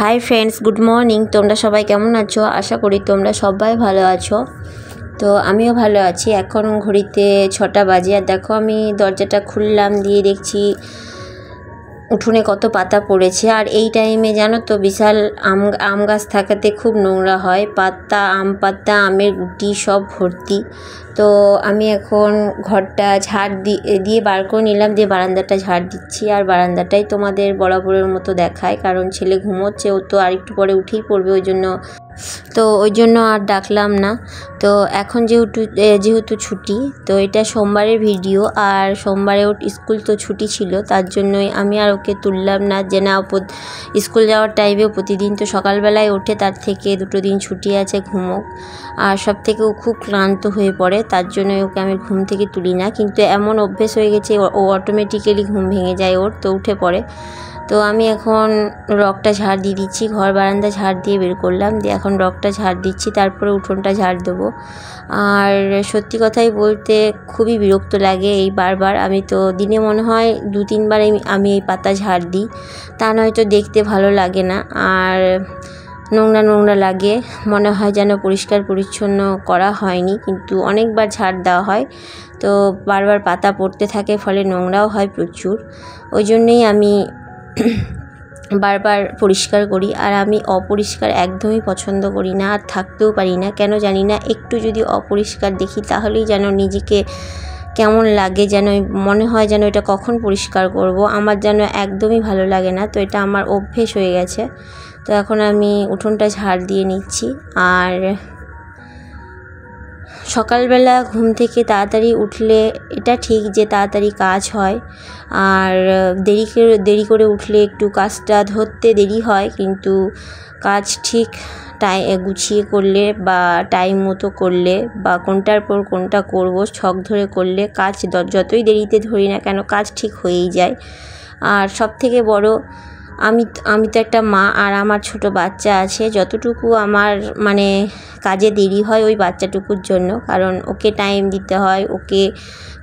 Hi friends, good morning. তোমরা সবাই কেমন আছো? আশা করি তোমরা সবাই ভালো আছো। তো আমিও ভালো আছি। এখন ঘড়িতে 6টা বাজে, আর দেখো আমি দরজাটা খুললাম, দিয়ে দেখছি উঠোনে কত পাতা পড়েছে। আর এই টাইমে জানো তো বিশাল আম গাছ থাকাতে খুব নোংরা হয়, পাতা, আম পাতা, আমের গুটি সব ভর্তি। তো আমি এখন ঘরটা ঝাড় দিয়ে বার করে নিলাম, দিয়ে বারান্দাটা ঝাড় দিচ্ছি। আর বারান্দাটাই তোমাদের বরাবরের মতো দেখায়, কারণ ছেলে ঘুমোচ্ছে, ও তো আর একটু পরে উঠেই পড়বে, ওই জন্য আর ডাকলাম না। তো এখন যেহেতু ছুটি, তো এটা সোমবারের ভিডিও, আর সোমবারে ওর স্কুল তো ছুটি ছিল, তার জন্যই আমি আর ওকে তুললাম না, যে না স্কুল যাওয়ার টাইমে প্রতিদিন তো সকালবেলায় ওঠে, তার থেকে 2 দিন ছুটি আছে, ঘুমোক। আর সব থেকে ও খুব ক্লান্ত হয়ে পড়ে, তার জন্যই ওকে আমি ঘুম থেকে তুলি না। কিন্তু এমন অভ্যেস হয়ে গেছে, ও অটোমেটিক্যালি ঘুম ভেঙে যায় ওর, তো উঠে পড়ে। তো আমি এখন রগটা ঝাড় দিয়ে দিচ্ছি, ঘর বারান্দা ঝাড় দিয়ে বের করলাম, দিয়ে এখন রগটা ঝাড় দিচ্ছি, তারপরে উঠোনটা ঝাড় দেবো। আর সত্যি কথাই বলতে খুবই বিরক্ত লাগে এই বারবার। আমি তো দিনে মনে হয় 2-3 বার আমি এই পাতা ঝাড় দিই, তা নয়তো দেখতে ভালো লাগে না, আর নোংরা নোংরা লাগে, মনে হয় যেন পরিষ্কার পরিচ্ছন্ন করা হয়নি। কিন্তু অনেকবার ঝাড় দেওয়া হয়, তো বারবার পাতা পড়তে থাকে, ফলে নোংরাও হয় প্রচুর। ওই জন্যেই আমি বারবার পরিষ্কার করি। আর আমি অপরিষ্কার একদমই পছন্দ করি না, আর থাকতেও পারি না, কেন জানি না। একটু যদি অপরিষ্কার দেখি তাহলেই যেন নিজেকে কেমন লাগে, যেন মনে হয় যেন এটা কখন পরিষ্কার করব, আমার যেন একদমই ভালো লাগে না। তো এটা আমার অভ্যেস হয়ে গেছে। তো এখন আমি উঠোনটা ঝাড় দিয়ে নিচ্ছি। আর সকালবেলা ঘুম থেকে তাড়াতাড়ি উঠলে এটা ঠিক যে তাড়াতাড়ি কাজ হয়, আর দেরি করে উঠলে একটু কাজটা ধরতে দেরি হয়, কিন্তু কাজ ঠিক গুছিয়ে করলে বা টাইম মতো করলে, বা কোনটার পর কোনটা করব ছক ধরে করলে, কাজ যতই দেরিতে ধরি না কেন কাজ ঠিক হয়েই যায়। আর সব থেকে বড়, আমি তো একটা মা, আর আমার ছোট বাচ্চা আছে। যতটুকু আমার কাজে দেরি হয় ওই বাচ্চাটুকুর জন্য, কারণ ওকে টাইম দিতে হয়, ওকে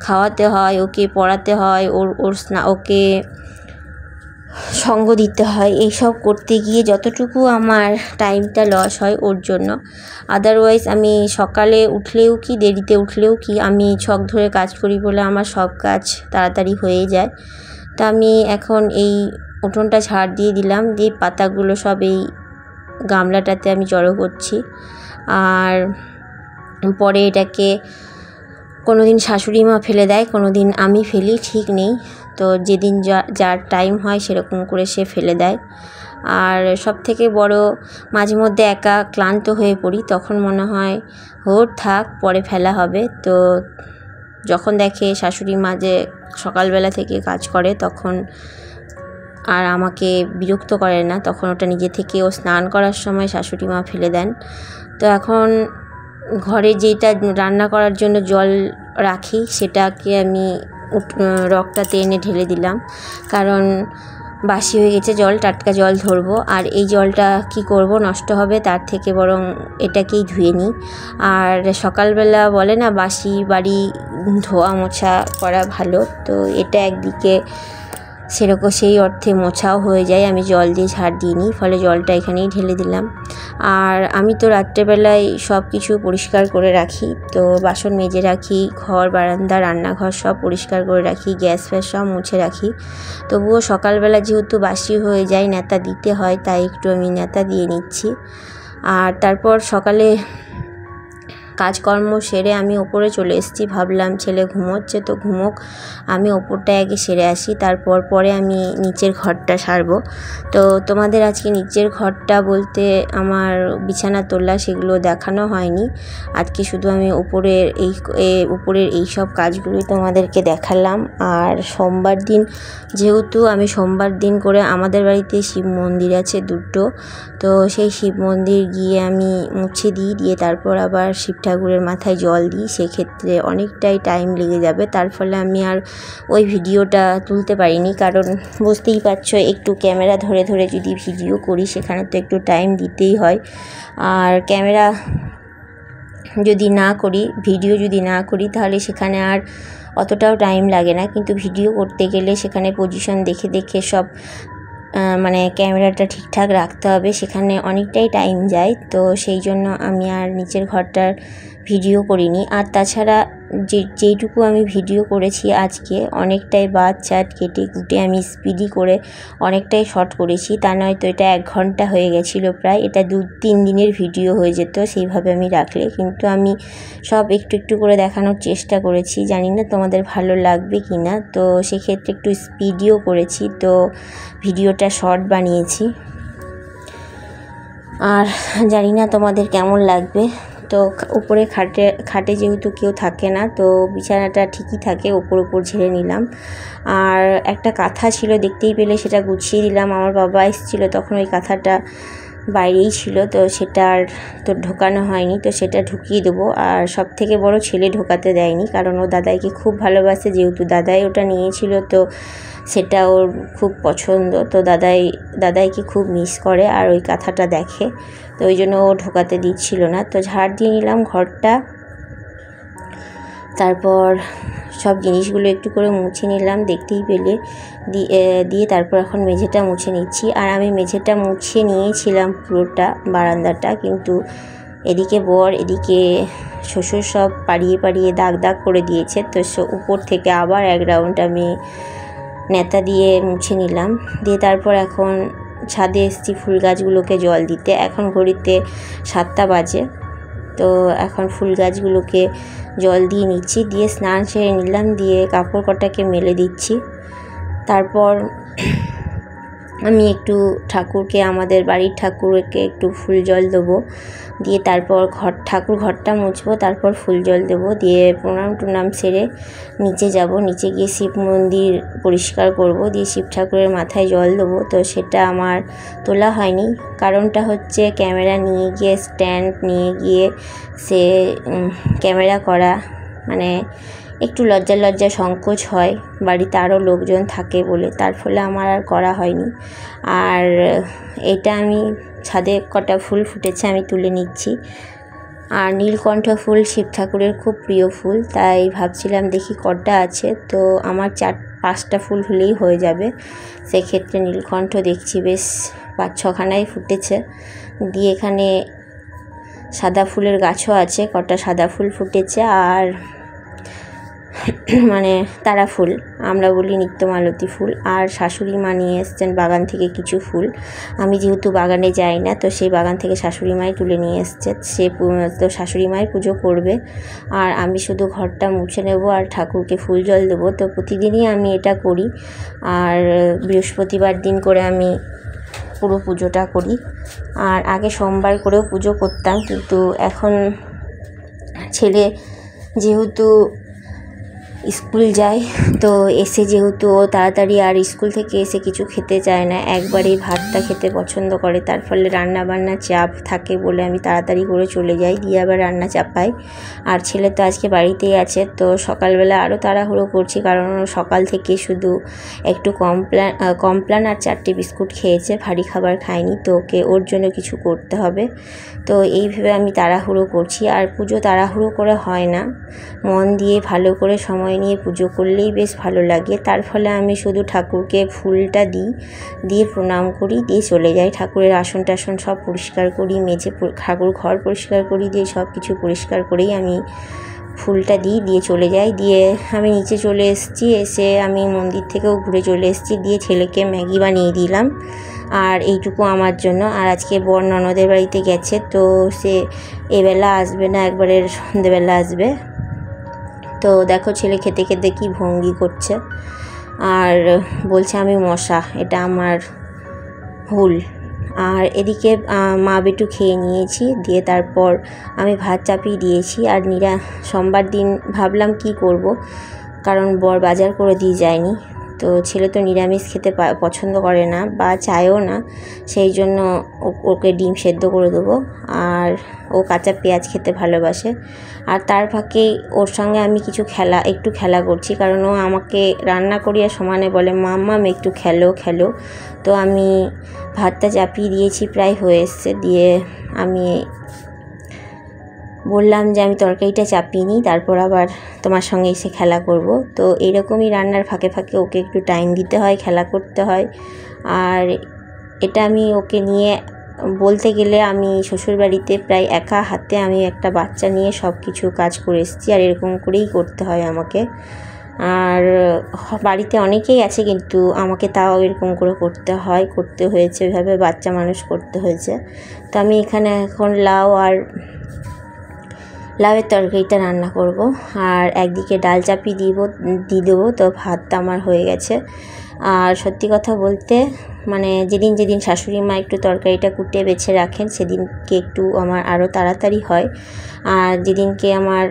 খাওয়াতে হয়, ওকে পড়াতে হয়, ওকে সঙ্গ দিতে হয়। এইসব করতে গিয়ে যতটুকু আমার টাইমটা লস হয় ওর জন্য। আদারওয়াইজ আমি সকালে উঠলেও কি দেরিতে উঠলেও কি, আমি ছক ধরে কাজ করি বলে আমার সব কাজ তাড়াতাড়ি হয়ে যায়। তা আমি এখন এই উঠোনটা ঝাড় দিয়ে দিলাম, দিয়ে পাতাগুলো সব এই গামলাটাতে আমি জড়ো করছি। আর পরে এটাকে কোনো দিন শাশুড়ি মা ফেলে দেয়, কোনো দিন আমি ফেলি, ঠিক নেই। তো যেদিন যার টাইম হয় সেরকম করে সে ফেলে দেয়। আর সব থেকে বড়, মাঝে মধ্যে একা ক্লান্ত হয়ে পড়ি, তখন মনে হয় থাক, পরে ফেলা হবে। তো যখন দেখে শাশুড়ি মা যে সকালবেলা থেকে কাজ করে, তখন আর আমাকে বিরক্ত করে না, তখন ওটা নিজে থেকে ও স্নান করার সময় শাশুড়ি মা ফেলে দেন। তো এখন ঘরে যেটা রান্না করার জন্য জল রাখি, সেটাকে আমি রগটাতে এনে ঢেলে দিলাম, কারণ বাসি হয়ে গেছে জল, টাটকা জল ধরবো। আর এই জলটা কি করব, নষ্ট হবে, তার থেকে বরং এটাকেই ধুয়ে নিই। আর সকালবেলা বলে না, বাসি বাড়ি ধোয়া মোছা করা ভালো, তো এটা একদিকে সেরকম সেই অর্থে মোছাও হয়ে যায়, আমি জল দিয়ে ঝাড় দিয়ে নিই, ফলে জলটা এখানেই ঢেলে দিলাম। আর আমি তো রাত্রেবেলায় সব কিছু পরিষ্কার করে রাখি, তো বাসন মেজে রাখি, ঘর বারান্দা রান্নাঘর সব পরিষ্কার করে রাখি, গ্যাস ফ্যাস সব মুছে রাখি। তবুও সকালবেলা যেহেতু বাসি হয়ে যায়, ন্যাতা দিতে হয়, তাই একটু আমি ন্যাতা দিয়ে নিচ্ছি। আর তারপর সকালে কাজকর্ম সেরে আমি ওপরে চলে এসেছি, ভাবলাম ছেলে ঘুমোচ্ছে তো ঘুমোক, আমি ওপরটা আগে সেরে আসি, তারপর পরে আমি নিচের ঘরটা সারবো। তো তোমাদের আজকে নিচের ঘরটা বলতে আমার বিছানা তোলা সেগুলো দেখানো হয়নি, আজকে শুধু আমি উপরের এই সব কাজগুলোই তোমাদেরকে দেখালাম। আর সোমবার দিন যেহেতু, আমি সোমবার দিন করে আমাদের বাড়িতে শিব মন্দির আছে 2টো, তো সেই শিব মন্দির গিয়ে আমি মুছে দিয়ে তারপর আবার শিব ঠাকুরের মাথায় জল দিই, সেক্ষেত্রে অনেকটাই টাইম লেগে যাবে, তার ফলে আমি আর ওই ভিডিওটা তুলতে পারিনি। কারণ বুঝতেই পারছো, একটু ক্যামেরা ধরে ধরে যদি ভিডিও করি, সেখানে তো একটু টাইম দিতেই হয়। আর ক্যামেরা যদি না করি, ভিডিও যদি না করি, তাহলে সেখানে আর অতটাও টাইম লাগে না, কিন্তু ভিডিও করতে গেলে সেখানে পজিশন দেখে দেখে সব মানে ক্যামেরাটা ঠিকঠাক রাখতে হবে, সেখানে অনেকটাই টাইম যায়। তো সেই জন্য আমি আর নিচের ঘরটার ভিডিও করিনি। আর তাছাড়া যেইটুকু আমি ভিডিও করেছি আজকে, অনেকটাই বাদ চাট কেটে কুটে আমি স্পিডি করে অনেকটাই শর্ট করেছি। তা নয়তো এটা 1 ঘন্টা হয়ে গেছিলো প্রায়। এটা 2-3 দিনের ভিডিও হয়ে যেত সেইভাবে আমি রাখলে। কিন্তু আমি সব একটু একটু করে দেখানোর চেষ্টা করেছি, জানি না তোমাদের ভালো লাগবে কি না। তো সেক্ষেত্রে একটু স্পিডিও করেছি, তো ভিডিওটা শর্ট বানিয়েছি। আর জানি না তোমাদের কেমন লাগবে। তো উপরে খাটে যেহেতু কেউ থাকে না, তো বিছানাটা ঠিকই থাকে, ওপর ঝেড়ে নিলাম। আর একটা কাঁথা ছিল, দেখতেই পেলে, সেটা গুছিয়ে দিলাম। আমার বাবা এসেছিলো তখন ওই কাঁথাটা বাইরেই ছিল, তো সেটা আর তো ঢোকানো হয়নি, তো সেটা ঢুকিয়ে দেবো। আর সব থেকে বড় ছেলে ঢোকাতে দেয়নি, কারণ ও দাদাইকে খুব ভালোবাসে, যেহেতু দাদাই ওটা নিয়েছিল, তো সেটা ওর খুব পছন্দ। তো দাদাইকে খুব মিস করে আর ওই কাঁথাটা দেখে, তো ওই জন্য ও ঢোকাতে দিচ্ছিল না। তো ঝাড় দিয়ে নিলাম ঘরটা, তারপর সব জিনিসগুলো একটু করে মুছে নিলাম, দেখতেই পেলে। দিয়ে তারপর এখন মেঝেটা মুছে নিচ্ছি। আর আমি মেঝেটা মুছে নিয়েছিলাম পুরোটা, বারান্দাটা, কিন্তু এদিকে বর, এদিকে শ্বশুর সব পাড়িয়ে দাগ করে দিয়েছে। তো উপর থেকে আবার 1 রাউন্ড আমি নেতা দিয়ে মুছে নিলাম। দিয়ে তারপর এখন ছাদে এসেছি ফুল গাছগুলোকে জল দিতে। এখন ঘড়িতে 7টা বাজে, তো এখন ফুল গাছগুলোকে জল দিয়ে নিচ্ছি। দিয়ে স্নান সেরে নিলাম, দিয়ে কাপড় কটাকে মেলে দিচ্ছি। তারপর আমি একটু ঠাকুরকে, আমাদের বাড়ির ঠাকুরকে একটু ফুল জল দেবো। দিয়ে তারপর ঠাকুর ঘরটা মুছবো, তারপর ফুল জল দেবো। দিয়ে প্রণাম সেরে নিচে যাব, নিচে গিয়ে শিব মন্দির পরিষ্কার করব, দিয়ে শিব ঠাকুরের মাথায় জল দেবো। তো সেটা আমার তোলা হয়নি, কারণটা হচ্ছে ক্যামেরা নিয়ে গিয়ে, স্ট্যান্ড নিয়ে গিয়ে সে ক্যামেরা করা মানে একটু লজ্জা সংকোচ হয়, বাড়িতে আরও লোকজন থাকে বলে, তার ফলে আমার আর করা হয়নি। আর এটা আমি ছাদে কটা ফুল ফুটেছে আমি তুলে নিচ্ছি। আর নীলকণ্ঠ ফুল শিব ঠাকুরের খুব প্রিয় ফুল, তাই ভাবছিলাম দেখি কটা আছে। তো আমার 4-5টা ফুল হলেই হয়ে যাবে। সেক্ষেত্রে নীলকণ্ঠ দেখছি বেশ 5-6খানাই ফুটেছে। দিয়ে এখানে সাদা ফুলের গাছও আছে, কটা সাদা ফুল ফুটেছে। আর মানে তারা ফুল, আমরা বলি নিত্যমালতী ফুল। আর শাশুড়ি মা নিয়ে এসছেন বাগান থেকে কিছু ফুল। আমি যেহেতু বাগানে যাই না, তো সেই বাগান থেকে শাশুড়ি মাই তুলে নিয়ে এসছে। তো শাশুড়ি মাই পুজো করবে, আর আমি শুধু ঘরটা মুছে নেব আর ঠাকুরকে ফুল জল দেবো। তো প্রতিদিনই আমি এটা করি। আর বৃহস্পতিবার দিন করে আমি পুরো পুজোটা করি। আর আগে সোমবার করেও পুজো করতাম, কিন্তু এখন ছেলে যেহেতু স্কুল যায়, তো এসে যেহেতু ও তাড়াতাড়ি আর স্কুল থেকে এসে কিছু খেতে চায় না, একবারেই ভাতটা খেতে পছন্দ করে, তার ফলে রান্নাবান্না চাপ থাকে বলে আমি তাড়াতাড়ি করে চলে যাই, দিয়ে আবার রান্না চাপাই। আর ছেলে তো আজকে বাড়িতেই আছে, তো সকালবেলা আরও তাড়াহুড়ো করছি, কারণ সকাল থেকে শুধু একটু কমপ্লান আর 4টে বিস্কুট খেয়েছে, ভারী খাবার খায়নি। তো ওর জন্য কিছু করতে হবে, তো এইভাবে আমি তাড়াহুড়ো করছি। আর পুজো তাড়াহুড়ো করে হয় না, মন দিয়ে ভালো করে সময় নিয়ে পুজো করলেই বেশ ভালো লাগে। তার ফলে আমি শুধু ঠাকুরকে ফুলটা দিই, দিয়ে প্রণাম করি, দিয়ে চলে যাই। ঠাকুরের আসন টাসন সব পরিষ্কার করি, মেঝে ঠাকুর ঘর পরিষ্কার করি, দিয়ে সব কিছু পরিষ্কার করেই আমি ফুলটা দিয়ে চলে যাই। দিয়ে আমি নিচে চলে এসেছি, এসে আমি মন্দির থেকেও ঘুরে চলে এসেছি। দিয়ে ছেলেকে ম্যাগি বানিয়ে দিলাম, আর এইটুকু আমার জন্য। আর আজকে বর ননদের বাড়িতে গেছে, তো সে এবেলা আসবে না, একবারে সন্ধেবেলা আসবে। তো দেখো ছেলে খেতে খেতে কী ভঙ্গি করছে, আর বলছে আমি মশা, এটা আমার ভুল। আর এদিকে মা বেটু খেয়ে নিয়েছি, দিয়ে তারপর আমি ভাত চাপিয়ে দিয়েছি। আর সোমবার দিন ভাবলাম কি করব, কারণ বর বাজার করে দিয়ে যায়নি, তো ছেলে তো নিরামিষ খেতে পছন্দ করে না বা চায়ও না, সেই জন্য ওকে ডিম সেদ্ধ করে দেবো। আর ও কাঁচা পেঁয়াজ খেতে ভালোবাসে। আর তার ফাঁকে ওর সঙ্গে আমি একটু খেলা করছি, কারণ ও আমাকে রান্না করিয়া সমানে বলে মাম্মাম একটু খেলো। তো আমি ভাতটা চাপিয়ে দিয়েছি, প্রায় হয়ে এসছে। দিয়ে আমি বললাম যে আমি তরকারিটা চাপিয়ে নিই, তারপর আবার তোমার সঙ্গে এসে খেলা করব। তো এইরকমই রান্নার ফাঁকে ওকে একটু টাইম দিতে হয়, খেলা করতে হয়। আর এটা আমি ওকে নিয়ে বলতে গেলে আমি শ্বশুরবাড়িতে প্রায় একা হাতে আমি একটা বাচ্চা নিয়ে সব কিছু কাজ করে এসেছি, আর এরকম করেই করতে হয় আমাকে। আর বাড়িতে অনেকেই আছে কিন্তু আমাকে তাও এরকম করে করতে হয়েছে, ওইভাবে বাচ্চা মানুষ করতে হয়েছে। তো আমি এখানে এখন লাউয়ের তরকারিটা রান্না করব, আর একদিকে ডাল চাপিয়ে দিয়ে দেবো। তো ভাতটা আমার হয়ে গেছে। আর সত্যি কথা বলতে মানে যেদিন শাশুড়ি মা একটু তরকারিটা কুটে বেছে রাখেন সেদিনকে একটু আমার আরও তাড়াতাড়ি হয়, আর যেদিনকে আমার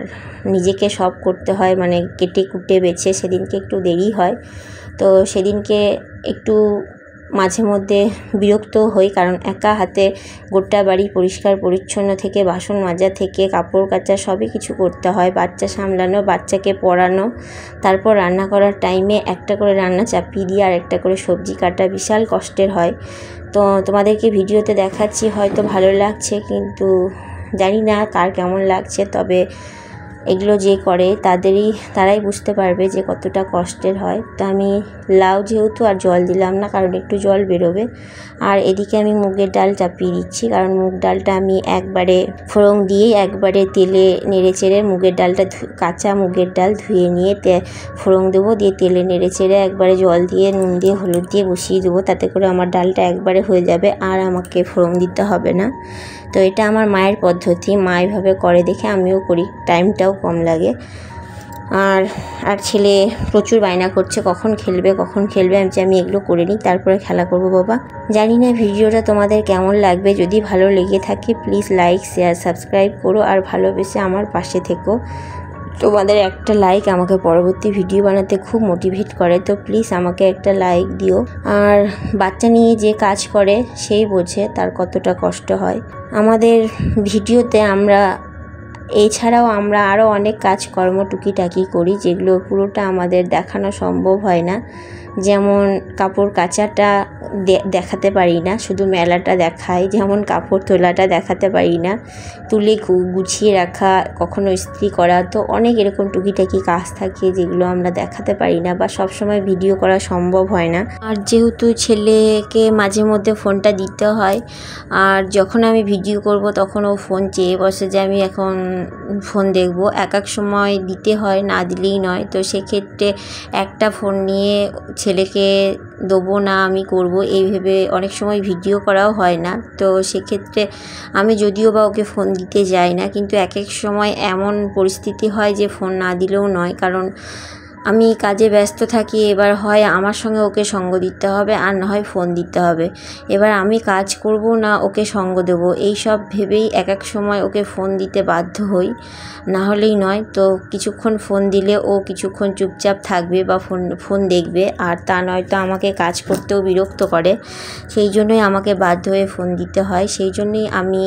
নিজেকে সব করতে হয় মানে কেটে কুটে বেছে সেদিনকে একটু দেরি হয়। তো সেদিনকে একটু মাঝে মধ্যে বিরক্ত হই, কারণ একা হাতে গোটা বাড়ি পরিষ্কার পরিচ্ছন্ন থেকে বাসন মাজা থেকে কাপড় কাচা সবই কিছু করতে হয়, বাচ্চা সামলানো, বাচ্চাকে পড়ানো, তারপর রান্না করার টাইমে একটা করে রান্না চাপিয়ে দিয়ে আর একটা করে সবজি কাটা বিশাল কষ্টের হয়। তো তোমাদেরকে ভিডিওতে দেখাচ্ছি, হয়তো ভালো লাগছে, কিন্তু জানি না কার কেমন লাগছে। তবে এগুলো যে করে তারাই বুঝতে পারবে যে কতটা কষ্টের হয়। তো আমি লাউ যেহেতু আর জল দিলাম না, কারণ একটু জল বেরোবে। আর এদিকে আমি মুগের ডাল চাপিয়ে দিচ্ছি, কারণ মুগ ডালটা আমি একবারে ফোড়ন দিয়ে একবারে তেলে নেড়ে চেড়ে কাঁচা মুগের ডাল ধুয়ে নিয়ে ফোড়ন দেবো, দিয়ে তেলে নেড়ে চেড়ে একবারে জল দিয়ে নুন দিয়ে হলুদ দিয়ে বসিয়ে দেবো, তাতে করে আমার ডালটা একবারে হয়ে যাবে আর আমাকে ফোড়ন দিতে হবে না। তো এটা আমার মায়ের পদ্ধতি, মা এভাবে করে দেখে আমিও করি, টাইমটাও কম লাগে। আর ছেলে প্রচুর বায়না করছে কখন খেলবে। আমি এগুলো করে নিই, তারপরে খেলা করব বাবা। জানি না ভিডিওটা তোমাদের কেমন লাগবে, যদি ভালো লেগে থাকে প্লিজ লাইক শেয়ার সাবস্ক্রাইব করো, আর ভালোবেসে আমার পাশে থেকো। তোমাদের একটা লাইক আমাকে পরবর্তী ভিডিও বানাতে খুব মোটিভেট করে, তো প্লিজ আমাকে একটা লাইক দিও। আর বাচ্চা নিয়ে যে কাজ করে সেই বোঝে তার কতটা কষ্ট হয়। আমাদের ভিডিওতে এছাড়াও আমরা আরও অনেক কাজকর্ম টুকিটাকি করি, যেগুলো পুরোটা আমাদের দেখানো সম্ভব হয় না। যেমন কাপড় কাচাটা দেখাতে পারি না, শুধু মেলাটা দেখাই। যেমন কাপড় তোলাটা দেখাতে পারি না, তুলে গুছিয়ে রাখা, কখনো ইস্ত্রি করা, তো অনেক এরকম টুকিটাকি কাজ থাকে যেগুলো আমরা দেখাতে পারি না বা সবসময় ভিডিও করা সম্ভব হয় না। আর যেহেতু ছেলেকে মাঝে মধ্যে ফোনটা দিতে হয়, আর যখন আমি ভিডিও করব তখন ও ফোন চেয়ে বসে যে আমি এখন ফোন দেখব। এক সময় দিতে হয়, না দিলেই নয়। তো সেক্ষেত্রে একটা ফোন নিয়ে ছেলেকে দেবো না আমি করব এই ভেবে অনেক সময় ভিডিও করাও হয় না। তো সেক্ষেত্রে আমি যদিও বা ওকে ফোন দিতে যাই না, কিন্তু এক সময় এমন পরিস্থিতি হয় যে ফোন না দিলেও নয়, কারণ আমি কাজে ব্যস্ত থাকি। এবার হয় আমার সঙ্গে ওকে সঙ্গ দিতে হবে, আর না হয় ফোন দিতে হবে। এবার আমি কাজ করব না ওকে সঙ্গ দেব, এই সব ভেবেই এক সময় ওকে ফোন দিতে বাধ্য হই, না হলেই নয়। তো কিছুক্ষণ ফোন দিলে ও কিছুক্ষণ চুপচাপ থাকবে বা ফোন দেখবে, আর তা নয়তো আমাকে কাজ করতেও বিরক্ত করে। সেই জন্যই আমাকে বাধ্য হয়ে ফোন দিতে হয়। সেই জন্যই আমি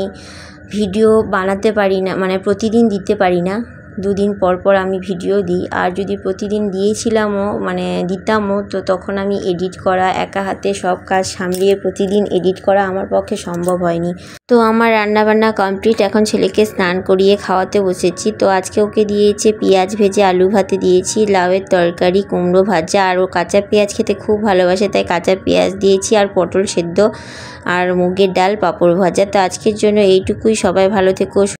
ভিডিও বানাতে পারি না, মানে প্রতিদিন দিতে পারি না, দুদিন পর পর আমি ভিডিও দিই। আর যদি প্রতিদিন দিতামও তো তখন আমি এডিট করা, একা হাতে সব কাজ সামলিয়ে প্রতিদিন এডিট করা আমার পক্ষে সম্ভব হয়নি। তো আমার রান্নাবান্না কমপ্লিট, এখন ছেলেকে স্নান করিয়ে খাওয়াতে বসেছি। তো আজকে ওকে দিয়েছে পেঁয়াজ ভেজে আলু ভাতে দিয়েছি, লাউয়ের তরকারি, কুমড়ো ভাজা, আর ও কাঁচা পেঁয়াজ খেতে খুব ভালোবাসে তাই কাঁচা পেঁয়াজ দিয়েছি, আর পটল সেদ্ধ, আর মুগের ডাল, পাঁপড় ভাজা। তো আজকের জন্য এইটুকুই। সবাই ভালো থেকো।